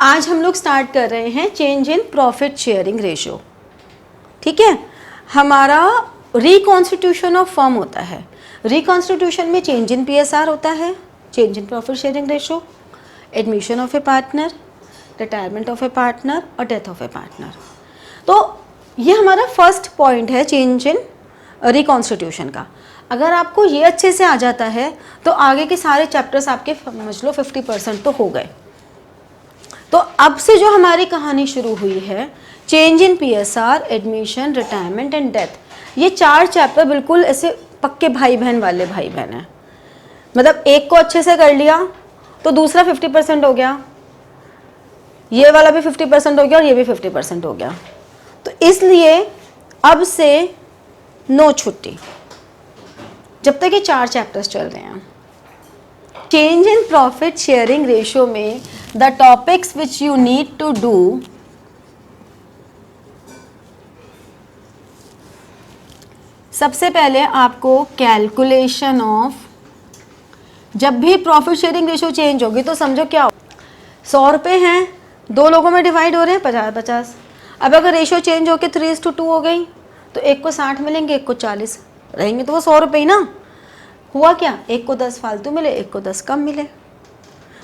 आज हम लोग स्टार्ट कर रहे हैं change in profit sharing ratio. ठीक है, हमारा रिकॉन्स्टिट्यूशन ऑफ फर्म होता है। रिकॉन्स्टिट्यूशन में चेंज इन पीएसआर होता है, change in profit sharing ratio, admission of A partner, retirement of A partner और डेथ ऑफ ए पार्टनर। तो ये हमारा फर्स्ट पॉइंट है चेंज इन रिकॉन्स्टिट्यूशन का। अगर आपको ये अच्छे से आ जाता है तो आगे के सारे चैप्टर्स आपके समझ लो 50% तो हो गए। तो अब से जो हमारी कहानी शुरू हुई है, change in PSR, admission, retirement and death, ये 4 चैप्टर बिल्कुल ऐसे पक्के भाई बहन वाले भाई बहन हैं। मतलब एक को अच्छे से कर लिया तो दूसरा 50% हो गया, ये वाला भी 50% हो गया और ये भी 50% हो गया। तो इसलिए अब से नो छुट्टी जब तक ये 4 चैप्टर्स चल रहे हैं। Change in profit sharing ratio में the topics which you need to do, सबसे पहले आपको कैलकुलेशन ऑफ, जब भी प्रॉफिट शेयरिंग रेशियो चेंज होगी तो समझो क्या हो, 100 रुपये हैं, 2 लोगों में डिवाइड हो रहे हैं 50-50। अब अगर रेशियो चेंज होकर 3:2 हो गई तो एक को 60 मिलेंगे, एक को 40 रहेंगे, तो वो 100 रुपये ही ना हुआ। क्या एक को 10 फालतू मिले, एक को 10 कम मिले।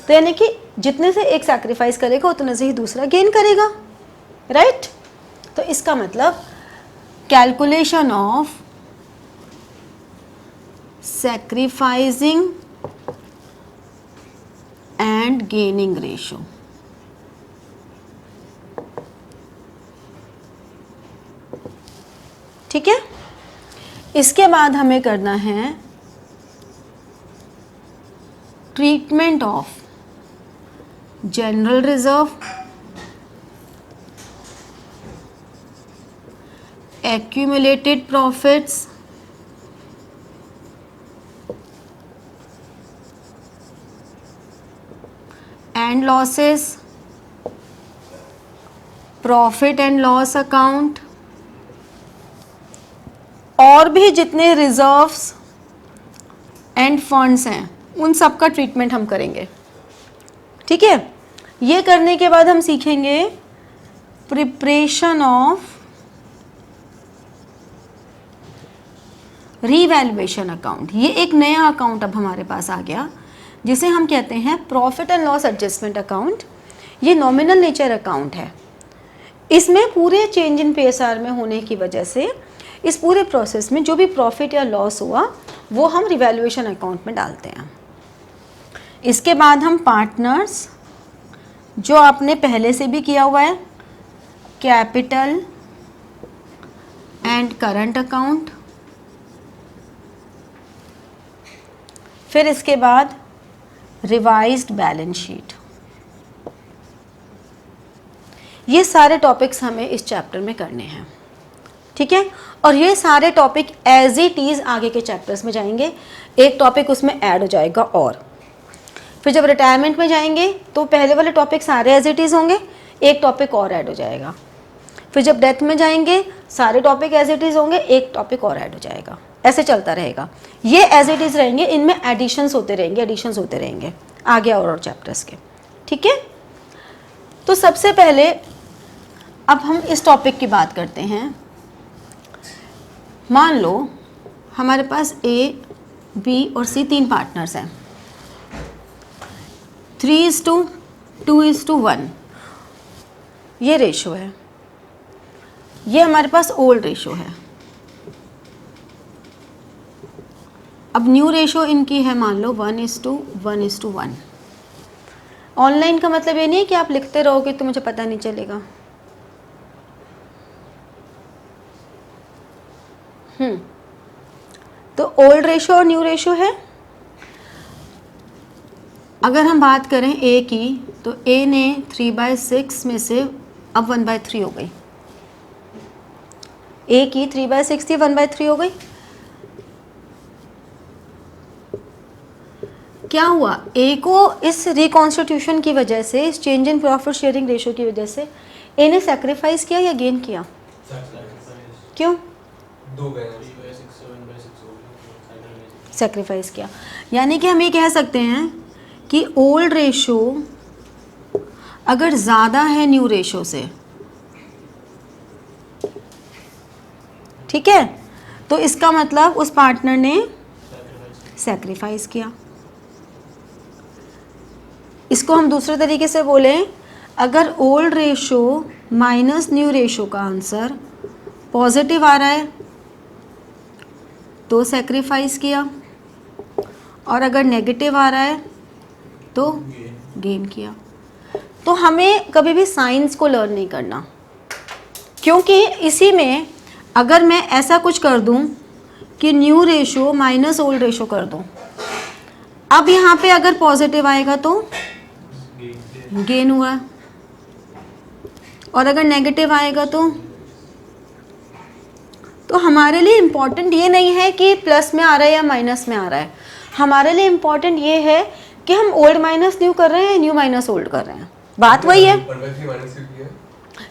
तो यानी कि जितने से एक सैक्रिफाइस करेगा उतने से ही दूसरा गेन करेगा, राइट। तो इसका मतलब calculation of sacrificing and gaining ratio. ठीक है, इसके बाद हमें करना है treatment of general reserve, accumulated profits, and losses, profit and loss account, और भी जितने रिजर्व्स एंड फंड्स हैं उन सब का ट्रीटमेंट हम करेंगे। ठीक है, ये करने के बाद हम सीखेंगे प्रिपरेशन ऑफ रीवैल्यूएशन अकाउंट। ये एक नया अकाउंट अब हमारे पास आ गया जिसे हम कहते हैं profit and loss adjustment account. ये नॉमिनल नेचर अकाउंट है। इसमें पूरे चेंज इन पीएसआर में होने की वजह से इस पूरे प्रोसेस में जो भी प्रॉफिट या लॉस हुआ वो हम रिवैल्यूएशन अकाउंट में डालते हैं। इसके बाद हम पार्टनर्स, जो आपने पहले से भी किया हुआ है, कैपिटल एंड करंट अकाउंट, फिर इसके बाद रिवाइज्ड बैलेंस शीट। ये सारे टॉपिक्स हमें इस चैप्टर में करने हैं। ठीक है, और ये सारे टॉपिक एज इट इज आगे के चैप्टर्स में जाएंगे। एक टॉपिक उसमें ऐड हो जाएगा और फिर जब रिटायरमेंट में जाएंगे तो पहले वाले टॉपिक सारे एज इट इज होंगे, एक टॉपिक और ऐड हो जाएगा। फिर जब डेथ में जाएंगे सारे टॉपिक एज इट इज होंगे, एक टॉपिक और ऐड हो जाएगा। ऐसे चलता रहेगा। ये एज इट इज रहेंगे, इनमें एडिशंस होते रहेंगे आगे और चैप्टर्स के। ठीक है, तो सबसे पहले अब हम इस टॉपिक की बात करते हैं। मान लो हमारे पास ए, बी और सी 3 पार्टनर्स हैं। 3:2:1 ये रेशो है। ये हमारे पास ओल्ड रेशो है। अब न्यू रेशो इनकी है मान लो 1:1:1। ऑनलाइन का मतलब ये नहीं है कि आप लिखते रहोगे तो मुझे पता नहीं चलेगा। तो ओल्ड रेशो और न्यू रेशो है। अगर हम बात करें ए की तो ए ने 3/6 में से अब 1/3 हो गई। ए की 3/6 थी, 1/3 हो गई। क्या हुआ, ए को इस रिकॉन्स्टिट्यूशन की वजह से, इस change in profit sharing ratio की वजह से ए ने सैक्रिफाइस किया या गेन किया? क्यों? सैक्रिफाइस किया। यानी कि हम ये कह सकते हैं कि ओल्ड रेशो अगर ज़्यादा है न्यू रेशो से, ठीक है, तो इसका मतलब उस पार्टनर ने सैक्रिफाइस किया। इसको हम दूसरे तरीके से बोलें, अगर old ratio minus new ratio का आंसर पॉजिटिव आ रहा है तो सैक्रिफाइस किया, और अगर नेगेटिव आ रहा है तो गेन किया। तो हमें कभी भी साइंस को लर्न नहीं करना, क्योंकि इसी में अगर मैं ऐसा कुछ कर दूं कि new ratio minus old ratio कर दूं, अब यहाँ पे अगर पॉजिटिव आएगा तो गेन हुआ, और अगर नेगेटिव आएगा तो हमारे लिए इम्पॉर्टेंट ये नहीं है कि प्लस में आ रहा है या माइनस में आ रहा है। हमारे लिए इम्पॉर्टेंट ये है कि हम ओल्ड माइनस न्यू कर रहे हैं, न्यू माइनस ओल्ड कर रहे हैं, बात वही है,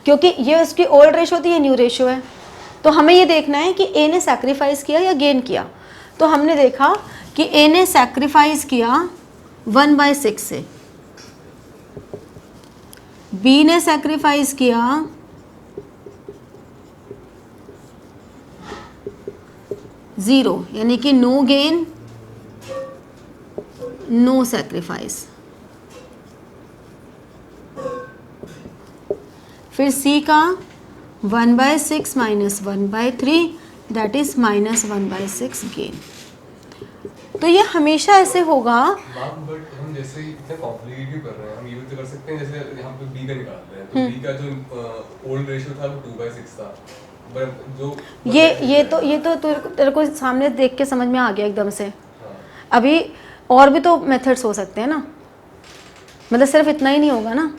क्योंकि ये उसकी ओल्ड रेशो थी, ये न्यू रेशो है। तो हमें ये देखना है कि ए ने सैक्रिफाइस किया या गेन किया। तो हमने देखा कि ए ने सैक्रिफाइस किया 1/6 से, बी ने सैक्रिफाइस किया 0, यानी कि नो गेन नो सैक्रिफाइस। फिर सी का 1/6 minus 1/3 that is minus 1/6 gain. तो ये हमेशा ऐसे होगा। बट हम जैसे इतना कॉम्प्लिकेट कर रहे हैं, हम ये भी तो कर सकते हैं जैसे यहाँ पे बी का निकाल रहे हैं, तो बी का जो ओल्ड रेशियो था वो 2/6 था, बट जो ये तो तेरे को सामने देख के समझ में आ गया एकदम से। अभी और भी तो मेथड्स हो सकते हैं ना, मतलब सिर्फ इतना ही नहीं होगा ना।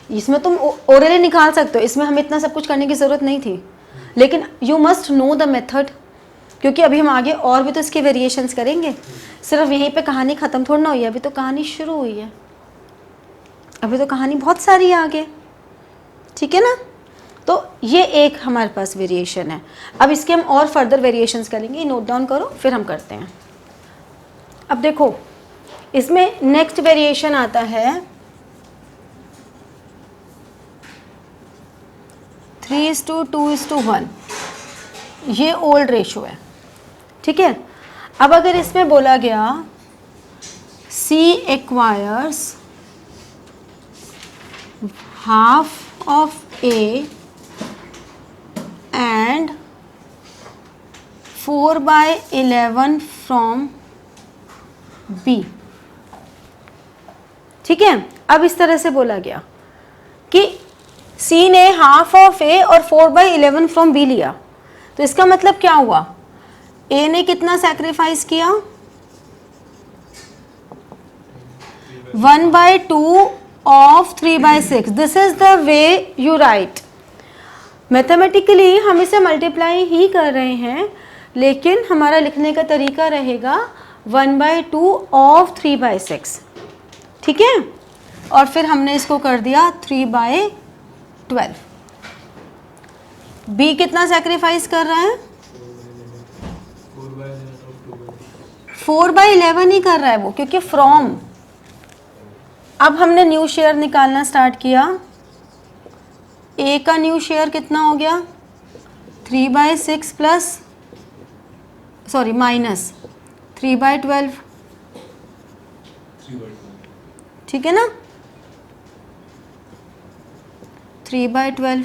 इसमें तुम ओरली निकाल सकते हो, इसमें हमें इतना सब कुछ करने की ज़रूरत नहीं थी, लेकिन you must know the method, क्योंकि अभी हम आगे और भी तो इसके वेरिएशंस करेंगे। सिर्फ यहीं पे कहानी ख़त्म थोड़ी ना हुई है, अभी तो कहानी शुरू हुई है, अभी तो कहानी बहुत सारी है आगे, ठीक है ना। तो ये एक हमारे पास वेरिएशन है। अब इसके हम और फर्दर वेरिएशंस करेंगे, नोट डाउन करो फिर हम करते हैं। अब देखो इसमें नेक्स्ट वेरिएशन आता है 3:2:1, ये ओल्ड रेशो है, ठीक है। अब अगर इसमें बोला गया C acquires half of A and 4/11 from B, ठीक है। अब इस तरह से बोला गया कि C ने हाफ ऑफ A और 4/11 फ्रॉम B लिया, तो इसका मतलब क्या हुआ, A ने कितना सैक्रिफाइस किया 1/2 of 3/6। This is the way you right. Mathematically हम इसे मल्टीप्लाई ही कर रहे हैं, लेकिन हमारा लिखने का तरीका रहेगा 1/2 ऑफ 3/6, ठीक है। और फिर हमने इसको कर दिया 3/12। B कितना सैक्रिफाइस कर रहा है 4/11 ही कर रहा है वो, क्योंकि फ्रॉम। अब हमने न्यू शेयर निकालना स्टार्ट किया, A का न्यू शेयर कितना हो गया 3/6 प्लस सॉरी माइनस 3/12, ठीक है ना, 3/12।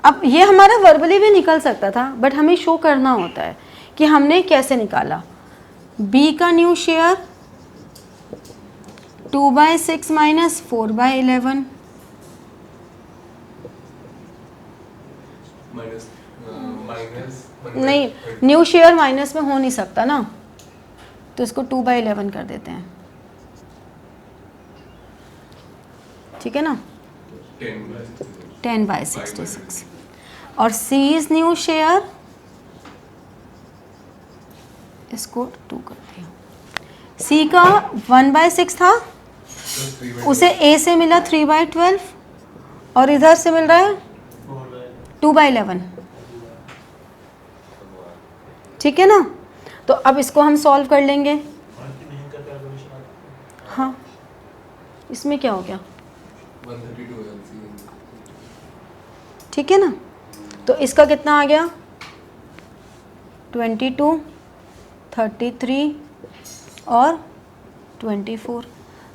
अब ये हमारा वर्बली भी निकल सकता था, बट हमें शो करना होता है कि हमने कैसे निकाला। B का न्यू शेयर 2/6 माइनस 4/11, नहीं न्यू शेयर माइनस में हो नहीं सकता ना, तो इसको 2/11 कर देते हैं, ठीक है ना, 10/66। और C इज न्यू शेयर, इसको 2 कर दिया। C का 1/6 था, उसे A से मिला 3/12, और इधर से मिल रहा है 2/11, ठीक है ना। तो अब इसको हम सॉल्व कर लेंगे। हाँ इसमें क्या हो गया, 132 हो जाती है। ठीक है ना। तो इसका कितना आ गया 22, 33 और 24,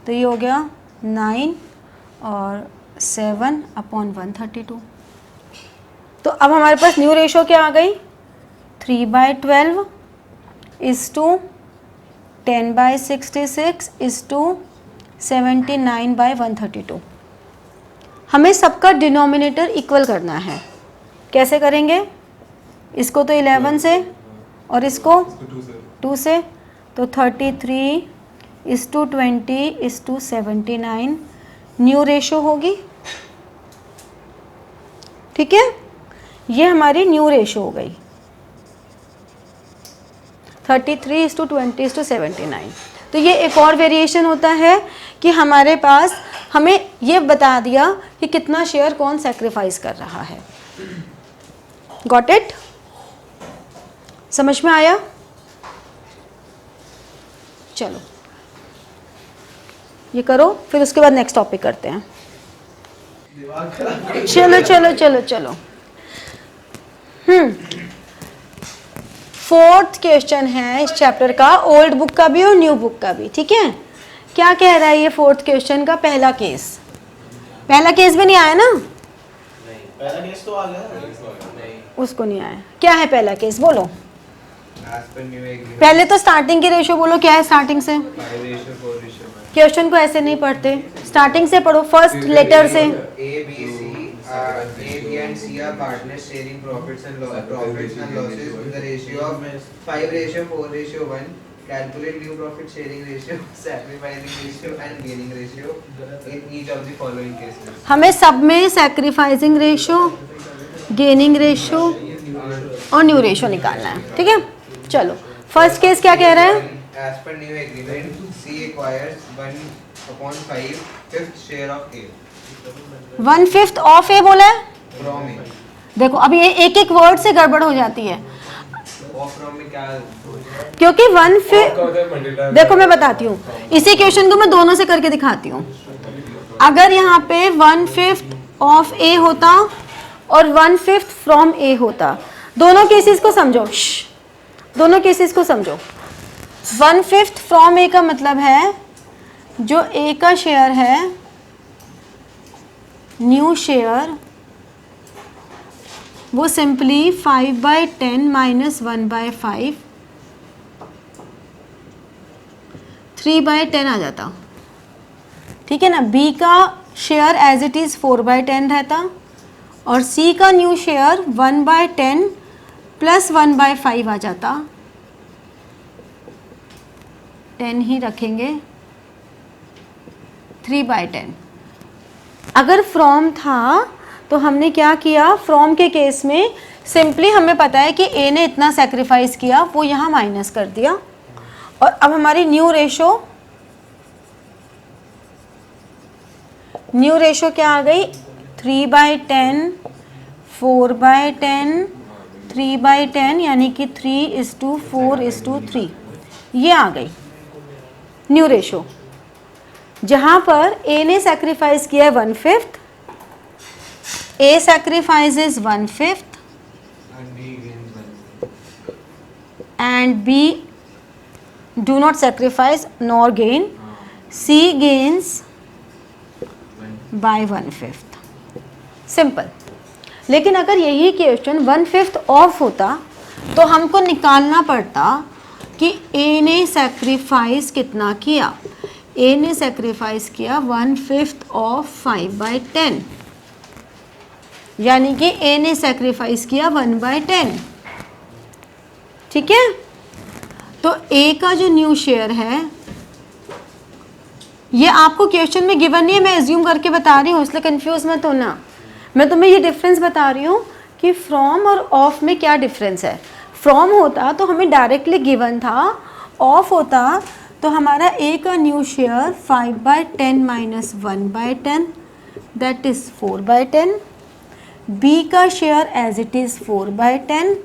तो ये हो गया 9 और 7/132। तो अब हमारे पास न्यू रेशो क्या आ गई, 3/12 इज टू 10/66 इज टू 79/132। हमें सबका डिनोमिनेटर इक्वल करना है। कैसे करेंगे, इसको तो 11 से और इसको 2 से, तो 33 is to 20 is to 79 new ratio होगी। ठीक है, ये हमारी न्यू रेशो हो गई 33 इज टू 20 इज टू 79। तो ये एक और वेरिएशन होता है कि हमारे पास हमें ये बता दिया कि कितना शेयर कौन सैक्रिफाइस कर रहा है। गॉट इट, समझ में आया। चलो ये करो, फिर उसके बाद नेक्स्ट टॉपिक करते हैं। चलो चलो चलो चलो। फोर्थ क्वेश्चन है इस चैप्टर का, ओल्ड बुक का भी और न्यू बुक का भी। ठीक है, क्या कह रहा है ये फोर्थ क्वेश्चन का पहला केस? पहला केस भी नहीं आया ना? नहीं, पहला केस तो आ गया। नहीं, उसको नहीं आया। क्या है पहला केस, बोलो। as per new agreement, पहले तो स्टार्टिंग की रेशो बोलो, क्या है स्टार्टिंग से। 5:4:1। क्वेश्चन को ऐसे नहीं पढ़ते, स्टार्टिंग से पढ़ो, फर्स्ट लेटर से। A, B, and C are partners sharing profits and losses in the ratio of 5:4:1. Calculate new profit sharing ratio, sacrificing ratio and gaining ratio in each of the following cases. हमें सब में sacrificing ratio, gaining ratio और new ratio निकालना है। ठीक है, चलो first case क्या कह रहा है? As per new agreement, C acquires 1/5 fifth share of A 1/5 of ए बोला है। from A. देखो अब ये एक एक वर्ड से गड़बड़ हो जाती है, Off from में क्या? क्योंकि 1/5 आपका मतलब मल्टीप्लाई, देखो मैं बताती हूँ, इसी क्वेश्चन को मैं दोनों से करके दिखाती हूँ। अगर यहाँ पे 1/5 ऑफ ए होता और 1/5 फ्रॉम ए होता, दोनों केसेस को समझो, दोनों केसेस को समझो। 1/5 फ्रॉम ए का मतलब है जो ए का शेयर है, न्यू शेयर, वो सिंपली 5/10 माइनस 1/5 3/10 आ जाता। ठीक है ना। बी का शेयर एज इट इज़ 4/10 रहता और सी का न्यू शेयर 1/10 प्लस 1/5 आ जाता। 10 ही रखेंगे, 3/10। अगर फ्रॉम था तो हमने क्या किया, फ्रॉम के केस में सिंपली हमें पता है कि ए ने इतना सेक्रीफाइस किया, वो यहाँ माइनस कर दिया। और अब हमारी न्यू रेशो क्या आ गई, 3/10, 4/10, 3/10, यानी कि 3:4:3, ये आ गई न्यू रेशो। जहाँ पर ए ने सेक्रीफाइस किया 1/5, A sacrifices 1/5 And B gains 1/5. and B do not sacrifice nor gain. C gains by 1/5. Simple. लेकिन अगर यही क्वेश्चन 1/5 ऑफ होता तो हमको निकालना पड़ता कि A ने सेक्रीफाइस कितना किया। A ने सेक्रीफाइस किया 1/5 ऑफ 5/10, यानी कि ए ने सेक्रीफाइस किया 1/10। ठीक है, तो ए का जो न्यू शेयर है, ये आपको क्वेश्चन में गिवन नहीं है, मैं एज्यूम करके बता रही हूँ, इसलिए कंफ्यूज मत होना। मैं तुम्हें ये डिफरेंस बता रही हूँ कि फ्रॉम और ऑफ में क्या डिफरेंस है। फ्रॉम होता तो हमें डायरेक्टली गिवन था, ऑफ होता तो हमारा ए का new share 5/10 minus 1/10 that is 4/10, B का शेयर एज इट इज़ 4/10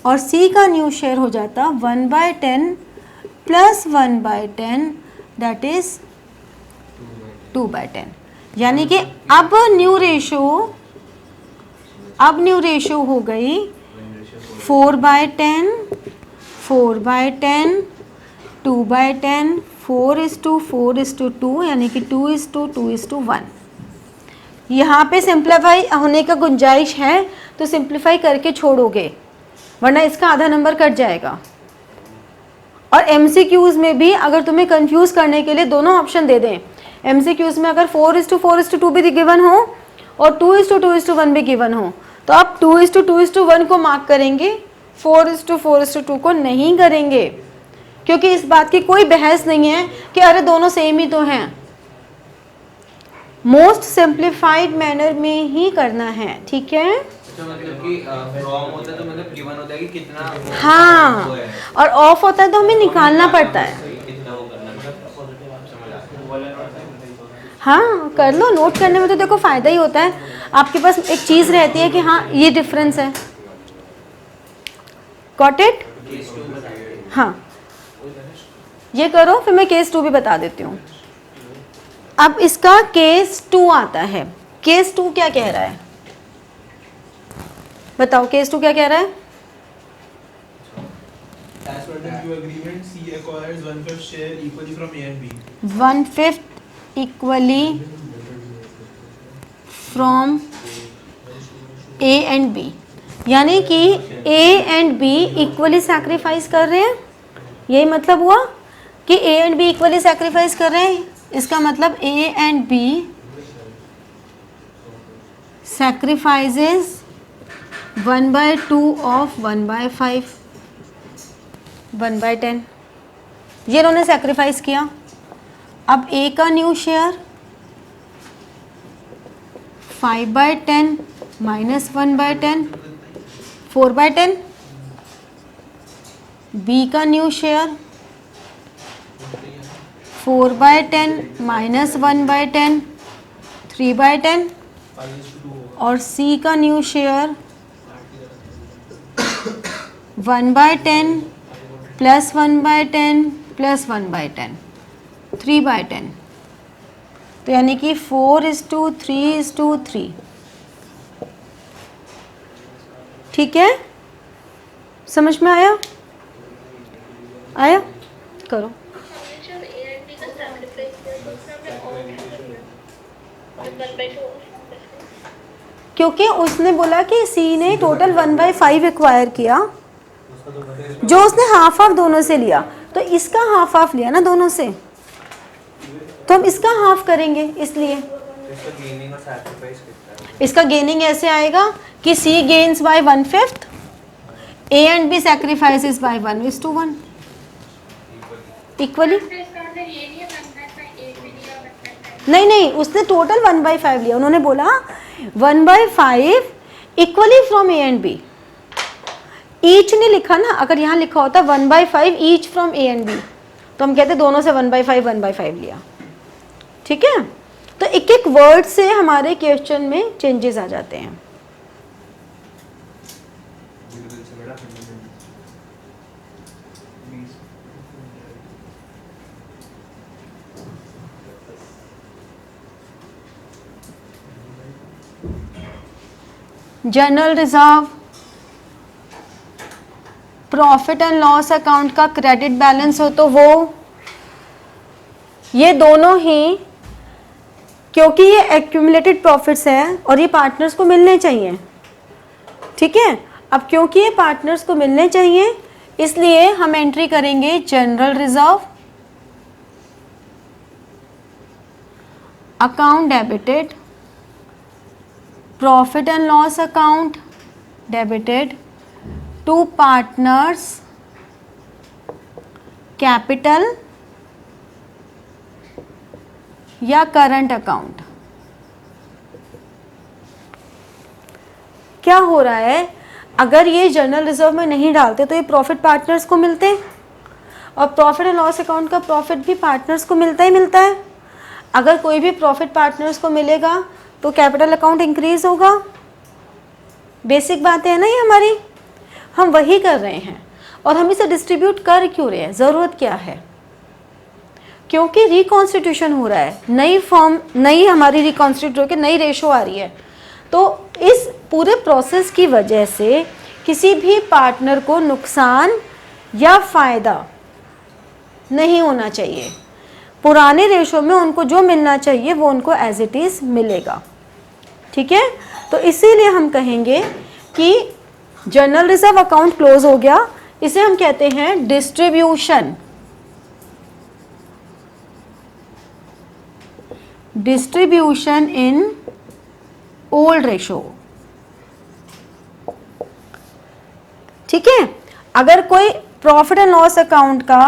और सी का न्यू शेयर हो जाता 1/10 प्लस 1/10 दैट इज 2/10, यानी कि अब न्यू रेशो हो गई 4/10, 4/10, 2/10, 4:4:2, यानी कि 2:2:1। यहाँ पे सिंप्लीफाई होने का गुंजाइश है तो सिंप्लीफाई करके छोड़ोगे, वरना इसका आधा नंबर कट जाएगा। और MCQs में भी अगर तुम्हें कंफ्यूज करने के लिए दोनों ऑप्शन दे दें, MCQs में अगर 4:4:2 भी गिवन हो और 2:2:1 भी गिवन हो, तो आप 2:2:1 को मार्क करेंगे, 4:4:2 को नहीं करेंगे, क्योंकि इस बात की कोई बहस नहीं है कि अरे दोनों सेम ही तो हैं। मोस्ट सिंप्लीफाइड मैनर में ही करना है, ठीक है। तो मतलब कि फ्रॉम होता है तो मतलब गिवन होता है कि कितना हाँ, वो है। और ऑफ होता है तो हमें निकालना पड़ता है। कितना वो करना मतलब समझ आता है। हाँ कर लो, नोट करने में तो देखो फ़ायदा ही होता है, आपके पास एक चीज़ रहती है कि हाँ ये डिफरेंस है। Got it? हाँ, ये करो, फिर मैं केस 2 भी बता देती हूँ। अब इसका केस 2 आता है। केस 2 क्या कह रहा है बताओ, केस 2 क्या कह रहा है? As per the Q agreement, C acquires 1/5 share equally from A and B. 1/5 equally from A and B, यानी कि A and B equally sacrifice कर रहे हैं। यही मतलब हुआ कि A and B equally sacrifice कर रहे हैं। इसका मतलब A and B sacrifices 1/2 of 1/5, 1/10, ये इन्होंने सैक्रिफाइस किया। अब A का न्यू शेयर 5/10 माइनस 1/10, 4/10। B का न्यू शेयर 4/10 माइनस 1/10, 3/10। और C का न्यू शेयर 1/10 प्लस 1/10 प्लस 1/10, 3/10। तो यानी कि 4:3:3। ठीक है, समझ में आया? आया? करो। क्योंकि उसने बोला कि सी ने टोटल 1/5 एक्वायर किया, जो उसने हाफ हाफ दोनों से लिया, तो इसका हाफ हाफ लिया ना दोनों से, तो हम इसका हाफ करेंगे। इसलिए इसका गेनिंग ऐसे आएगा कि C gains by 1/5, A and B sacrifices by 1:1 equally. नहीं, उसने टोटल 1/5 लिया। उन्होंने बोला 1/5 equally from A and B। Each नहीं लिखा ना, अगर यहाँ लिखा होता 1/5 each from A and B, तो हम कहते दोनों से 1/5 लिया। ठीक है, तो एक एक वर्ड से हमारे क्वेश्चन में चेंजेस आ जाते हैं। General reserve, profit and loss account का क्रेडिट बैलेंस हो तो वो, ये दोनों ही, क्योंकि ये एक्यूमुलेटेड प्रॉफिट्स है और ये पार्टनर्स को मिलने चाहिए। ठीक है, अब क्योंकि ये पार्टनर्स को मिलने चाहिए इसलिए हम एंट्री करेंगे general reserve, account debited, profit and loss account debited to partners, capital या करंट अकाउंट। क्या हो रहा है, अगर ये जनरल रिजर्व में नहीं डालते तो ये प्रॉफिट पार्टनर्स को मिलते, और प्रॉफिट एंड लॉस अकाउंट का प्रॉफिट भी पार्टनर्स को मिलता ही मिलता है। अगर कोई भी प्रॉफिट पार्टनर्स को मिलेगा तो कैपिटल अकाउंट इंक्रीज होगा। बेसिक बातें हैं ना ये हमारी, हम वही कर रहे हैं। और हम इसे डिस्ट्रीब्यूट कर क्यों रहे हैं, ज़रूरत क्या है? क्योंकि रिकॉन्स्टिट्यूशन हो रहा है, नई फॉर्म, नई हमारी रिकॉन्स्टिट्यूट होकर नई रेशो आ रही है। तो इस पूरे प्रोसेस की वजह से किसी भी पार्टनर को नुकसान या फ़ायदा नहीं होना चाहिए। पुराने रेशो में उनको जो मिलना चाहिए वो उनको एज इट इज़ मिलेगा। ठीक है, तो इसीलिए हम कहेंगे कि जनरल रिजर्व अकाउंट क्लोज हो गया, इसे हम कहते हैं distribution. Distribution in old ratio. ठीक है, अगर कोई प्रॉफिट एंड लॉस अकाउंट का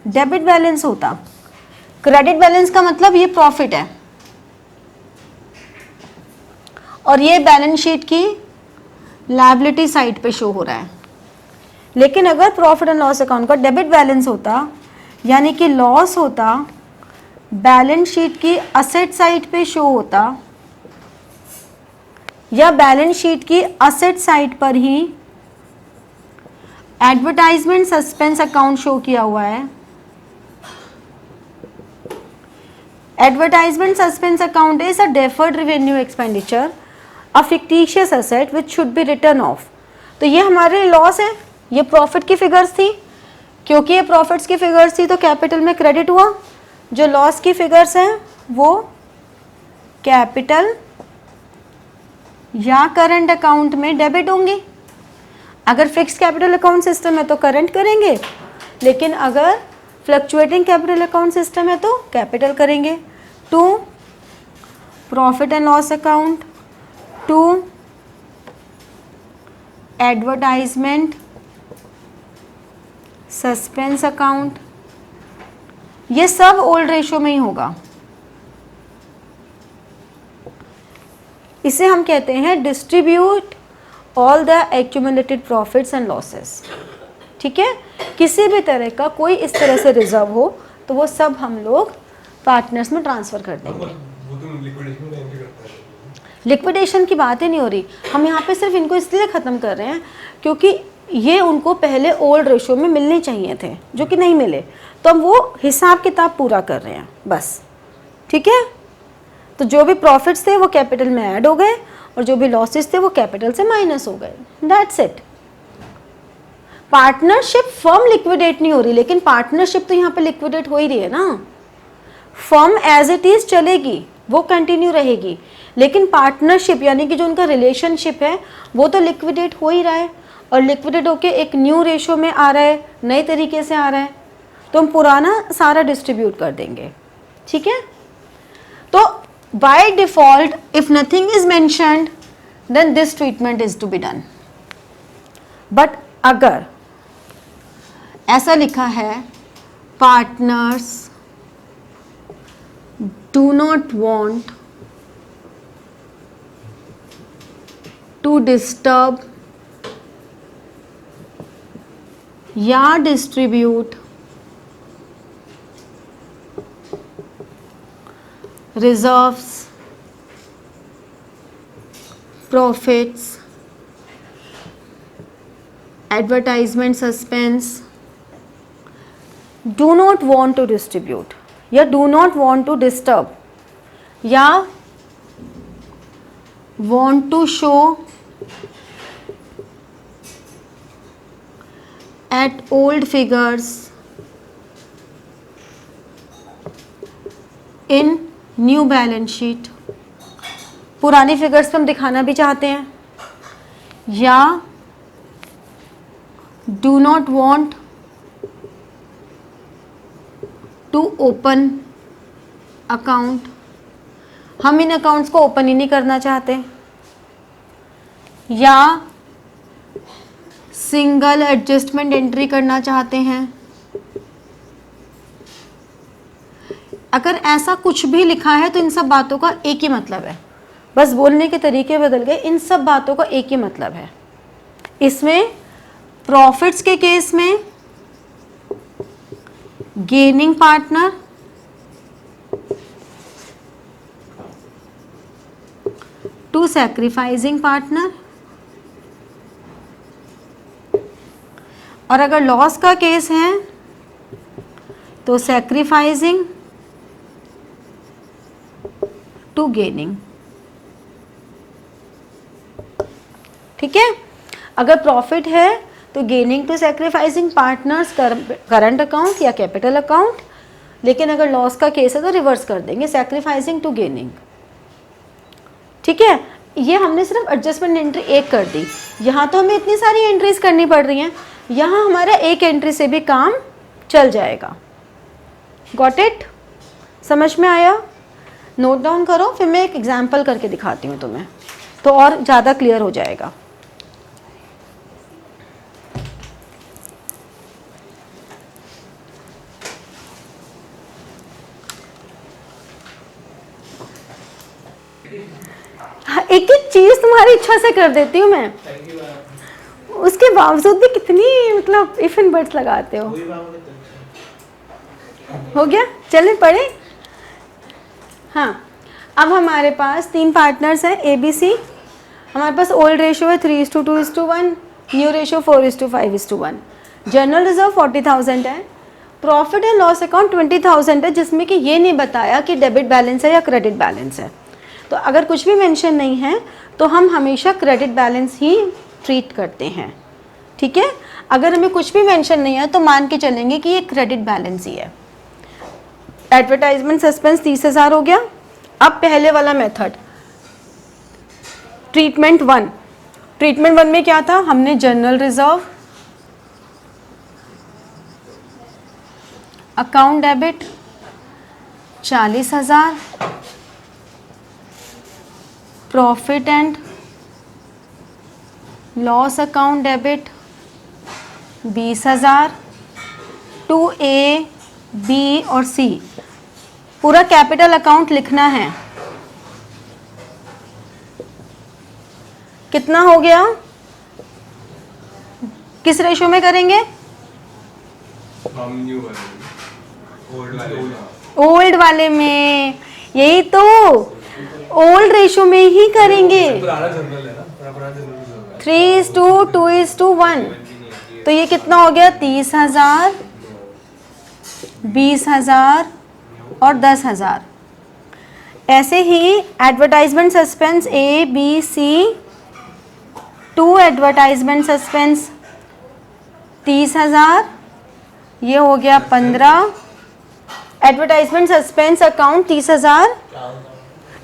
डेबिट बैलेंस होता, क्रेडिट बैलेंस का मतलब ये प्रॉफिट है और ये बैलेंस शीट की लायबिलिटी साइड पे शो हो रहा है। लेकिन अगर प्रॉफिट एंड लॉस अकाउंट का डेबिट बैलेंस होता, यानी कि लॉस होता, बैलेंस शीट की असेट साइड पे शो होता, या बैलेंस शीट की असेट साइड पर ही एडवर्टाइजमेंट सस्पेंस अकाउंट शो किया हुआ है। Advertisement suspense account is a deferred revenue expenditure, a fictitious asset which should be return of. तो ये हमारे लॉस है, ये प्रॉफिट की फिगर्स थी, क्योंकि ये प्रॉफिट्स की फिगर्स थी तो कैपिटल में क्रेडिट हुआ। जो लॉस की फिगर्स हैं वो कैपिटल या करंट अकाउंट में डेबिट होंगी। अगर फिक्स कैपिटल अकाउंट सिस्टम है तो करंट करेंगे, लेकिन अगर फ्लक्चुएटिंग कैपिटल अकाउंट सिस्टम है तो कैपिटल करेंगे। To profit and loss account, to advertisement suspense account, ये सब ओल्ड रेशो में ही होगा। इसे हम कहते हैं distribute all the accumulated profits and losses. ठीक है, किसी भी तरह का कोई इस तरह से रिजर्व हो तो वो सब हम लोग पार्टनर्स में ट्रांसफ़र कर देंगे। वो तो लिक्विडेशन में एंट्री करता है। लिक्विडेशन की बात ही नहीं हो रही, हम यहाँ पे सिर्फ इनको इसलिए ख़त्म कर रहे हैं क्योंकि ये उनको पहले ओल्ड रेशो में मिलने चाहिए थे जो कि नहीं मिले, तो हम वो हिसाब किताब पूरा कर रहे हैं बस। ठीक है, तो जो भी प्रॉफिट्स थे वो कैपिटल में ऐड हो गए और जो भी लॉसेस थे वो कैपिटल से माइनस हो गए, that's it. Partnership firm liquidate नहीं हो रही, लेकिन पार्टनरशिप तो यहाँ पे लिक्विडेट हो ही रही है ना। फर्म एज इट इज चलेगी, वो कंटिन्यू रहेगी, लेकिन पार्टनरशिप यानी कि जो उनका रिलेशनशिप है वो तो लिक्विडेट हो ही रहा है, और लिक्विडेट होके एक न्यू रेशो में आ रहा है, नए तरीके से आ रहा है, तो हम पुराना सारा डिस्ट्रीब्यूट कर देंगे। ठीक है, तो by default if nothing is mentioned then this treatment is to be done. But अगर ऐसा लिखा है partners do not want to disturb या distribute reserves, profits, advertisement suspense, do not want to distribute या do not want to disturb या want to show at old figures in new balance sheet, पुरानी figures पे हम दिखाना भी चाहते हैं, या do not want to open account, हम इन अकाउंट्स को ओपन ही नहीं करना चाहते, या सिंगल एडजस्टमेंट एंट्री करना चाहते हैं। अगर ऐसा कुछ भी लिखा है तो इन सब बातों का एक ही मतलब है, बस बोलने के तरीके बदल गए, इन सब बातों का एक ही मतलब है। इसमें प्रॉफिट्स के केस में gaining partner, to sacrificing partner, और अगर लॉस का केस है तो सैक्रिफाइसिंग टू गेनिंग। ठीक है, अगर प्रॉफिट है तो gaining to sacrificing partners current account या कैपिटल अकाउंट, लेकिन अगर लॉस का केस है तो रिवर्स कर देंगे सैक्रिफाइसिंग टू गेनिंग। ठीक है, ये हमने सिर्फ एडजस्टमेंट एंट्री एक कर दी। यहाँ तो हमें इतनी सारी एंट्रीज करनी पड़ रही हैं, यहाँ हमारा एक एंट्री से भी काम चल जाएगा। Got it? समझ में आया? नोट डाउन करो, फिर मैं एक एग्जाम्पल करके दिखाती हूँ तुम्हें, तो और ज़्यादा क्लियर हो जाएगा। एक एक चीज तुम्हारी इच्छा से कर देती हूँ मैं, उसके बावजूद भी कितनी मतलब इफ एंड बट्स लगाते हो। हो गया, चलें पढ़े। हाँ, अब हमारे पास 3 पार्टनर्स हैं ABC। हमारे पास ओल्ड रेशियो है 3:2:1, न्यू रेशियो 4:5:1। जनरल रिजर्व 40,000 है, प्रॉफिट एंड लॉस अकाउंट 20,000 है, जिसमें कि ये नहीं बताया कि डेबिट बैलेंस है या क्रेडिट बैलेंस है। तो अगर कुछ भी मेंशन नहीं है तो हम हमेशा क्रेडिट बैलेंस ही ट्रीट करते हैं। ठीक है, अगर हमें कुछ भी मेंशन नहीं है तो मान के चलेंगे कि ये क्रेडिट बैलेंस ही है। एडवर्टाइजमेंट सस्पेंस 30,000 हो गया। अब पहले वाला मेथड ट्रीटमेंट 1। ट्रीटमेंट 1 में क्या था? हमने general reserve, account debit 40,000, profit and loss account debit 20,000 to A, B और C। पूरा कैपिटल अकाउंट लिखना है। कितना हो गया? किस रेशो में करेंगे? हम न्यू वाले, ओल्ड वाले में। यही तो, ओल्ड रेशो में ही करेंगे। पुराना जनरल है ना, पुराना जनरल है। 3:2:1। तो ये कितना हो गया? 30,000, 20,000 और 10,000। ऐसे ही advertisement suspense A, B, C, 2 advertisement suspense 30,000, ये हो गया 15। Advertisement suspense account 30,000।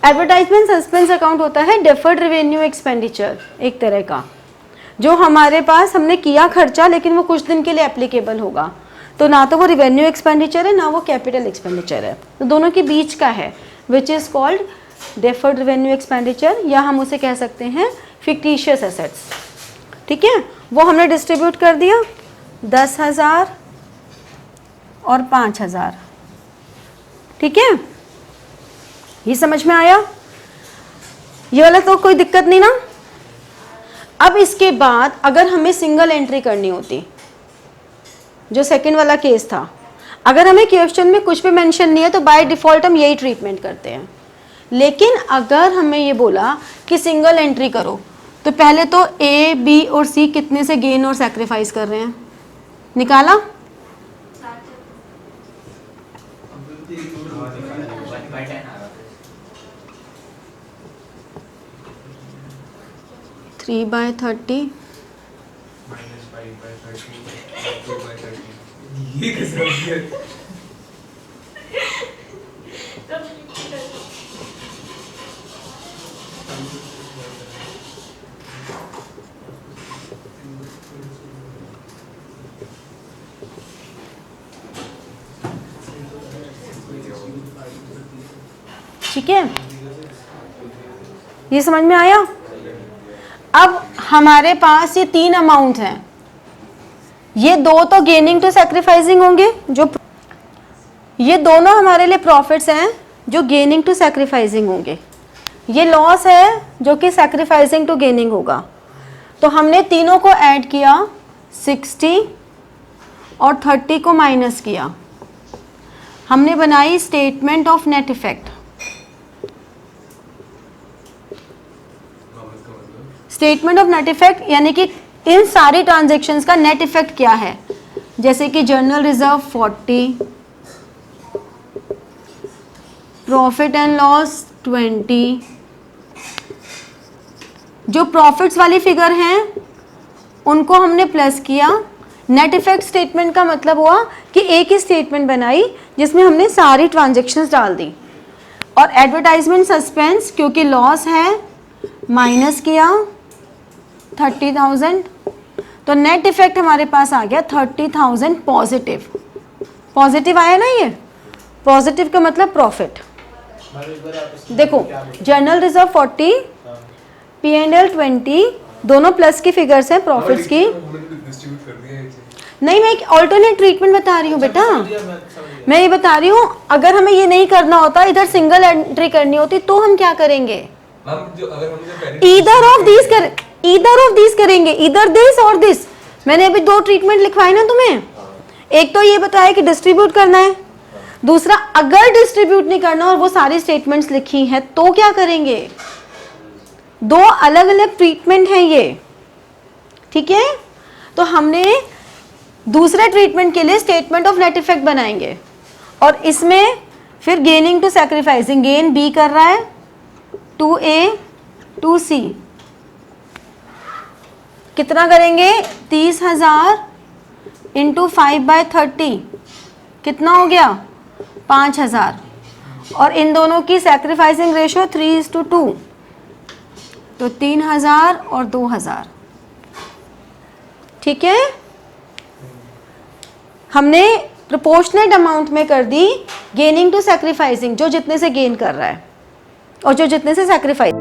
Advertisement suspense account होता है डेफर्ड रेवेन्यू एक्सपेंडिचर, एक तरह का, जो हमारे पास हमने किया खर्चा लेकिन वो कुछ दिन के लिए एप्लीकेबल होगा। तो ना तो वो रेवेन्यू एक्सपेंडिचर है ना वो कैपिटल एक्सपेंडिचर है, तो दोनों के बीच का है, which is called deferred revenue expenditure, या हम उसे कह सकते हैं फिक्टिशियस एसेट्स। ठीक है, वो हमने डिस्ट्रीब्यूट कर दिया 10,000 और 5,000। ठीक है, ये समझ में आया? ये वाला तो कोई दिक्कत नहीं ना। अब इसके बाद अगर हमें सिंगल एंट्री करनी होती, जो सेकंड वाला केस था, अगर हमें क्वेश्चन में कुछ भी मेंशन नहीं है तो बाय डिफॉल्ट हम यही ट्रीटमेंट करते हैं। लेकिन अगर हमें ये बोला कि सिंगल एंट्री करो, तो पहले तो A, B और C कितने से गेन और सैक्रिफाइस कर रहे हैं, निकाला? थ्री बाय 30 ये कैसे हो गया? ठीक है, ये समझ में आया? अब हमारे पास ये 3 अमाउंट हैं, ये 2 तो गेनिंग टू सैक्रिफाइसिंग होंगे, जो ये दोनों हमारे लिए प्रॉफिट्स हैं जो गेनिंग टू सैक्रिफाइसिंग होंगे, ये लॉस है जो कि सैक्रिफाइसिंग टू गेनिंग होगा। तो हमने तीनों को ऐड किया, 60 और 30 को माइनस किया, हमने बनाई statement of net effect. Statement of net effect यानी कि इन सारी ट्रांजैक्शंस का नेट इफेक्ट क्या है, जैसे कि general reserve 40, profit and loss 20, जो प्रॉफिट्स वाली फिगर हैं उनको हमने प्लस किया। नेट इफेक्ट स्टेटमेंट का मतलब हुआ कि एक ही स्टेटमेंट बनाई जिसमें हमने सारी ट्रांजैक्शंस डाल दी। और एडवर्टाइजमेंट सस्पेंस क्योंकि लॉस है माइनस किया 30,000, तो नेट इफेक्ट हमारे पास आ गया 30,000 पॉजिटिव। पॉजिटिव आया ना, ये पॉजिटिव का मतलब प्रॉफिट। देखो जर्नल रिजर्व 40, P&L 20, दोनों प्लस की फिगर्स हैं प्रॉफिट्स की। डिस्ट्रीब्यूट कर दिया है नहीं, मैं एक अल्टरनेट ट्रीटमेंट बता रही हूँ बेटा। मैं ये बता रही हूँ अगर हमें ये नहीं करना होता, इधर सिंगल एंट्री करनी होती, तो हम क्या करेंगे? मैम जो अगर हम जो पहले ईदर ऑफ दिस करेंगे, ईदर दिस और दिस। मैंने अभी दो ट्रीटमेंट लिखवाए ना तुम्हें। एक तो ये बताया कि डिस्ट्रीब्यूट करना है, दूसरा अगर डिस्ट्रीब्यूट नहीं करना और वो सारी स्टेटमेंट्स लिखी हैं तो क्या करेंगे? दो अलग अलग ट्रीटमेंट हैं ये, ठीक है। तो हमने दूसरे ट्रीटमेंट के लिए स्टेटमेंट ऑफ नेट इफेक्ट बनाएंगे और इसमें फिर gaining to sacrificing, gain B कर रहा है 2A 2C, कितना करेंगे? 30,000 इंटू 5/30 कितना हो गया? 5,000। और इन दोनों की सैक्रिफाइसिंग रेशियो 3:2, तो 3,000 और 2,000, ठीक है। हमने प्रोपोर्शनेट अमाउंट में कर दी गेनिंग टू सैक्रिफाइसिंग, जो जितने से गेन कर रहा है और जो जितने से सैक्रिफाइस।